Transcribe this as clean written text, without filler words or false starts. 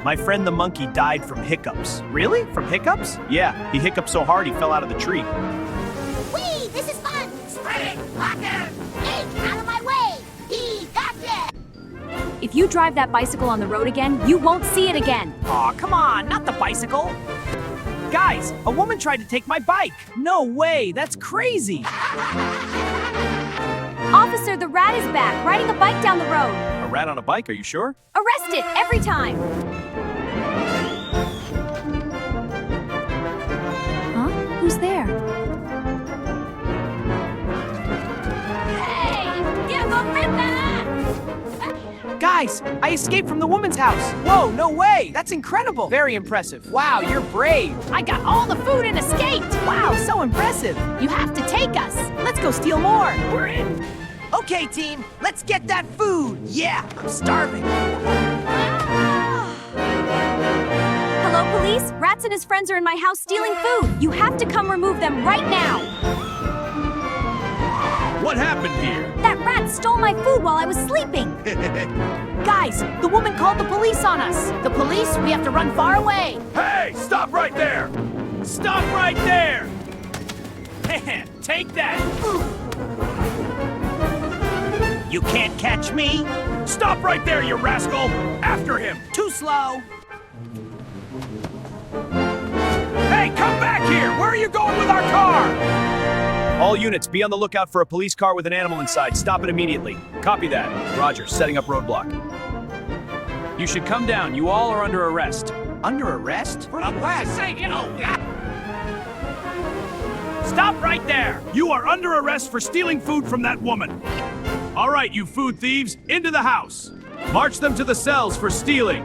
My friend the monkey died from hiccups. Really? From hiccups? Yeah, he hiccuped so hard he fell out of the tree. Whee! This is fun! Spread it, Locker! Hey, out of my way! He got ya! If you drive that bicycle on the road again, you won't see it again. Aw, come on, not the bicycle. Guys, a woman tried to take my bike. No way, that's crazy. Officer, the rat is back, riding a bike down the road. A rat on a bike, are you sure? Arrest it, every time. Huh? Who's there? Hey! Give a rip that! Guys, I escaped from the woman's house. Whoa, no way, that's incredible. Very impressive. Wow, you're brave. I got all the food and escaped. Wow, so impressive. You have to take us. Let's go steal more. We're in. Okay, team, let's get that food. Yeah, I'm starving. Hello, police. Rats and his friends are in my house stealing food. You have to come remove them right now. What happened here? That rat stole my food while I was sleeping. Guys, the woman called the police on us. The police? We have to run far away. Hey, stop right there! Stop right there! Take that! You can't catch me. Stop right there, you rascal! After him! Too slow. Hey, come back here! Where are you going with our car? All units, be on the lookout for a police car with an animal inside. Stop it immediately. Copy that. Roger, setting up roadblock. You should come down. You all are under arrest. Under arrest? For the last sake, Stop right there! You are under arrest for stealing food from that woman. All right, you food thieves, into the house. March them to the cells for stealing.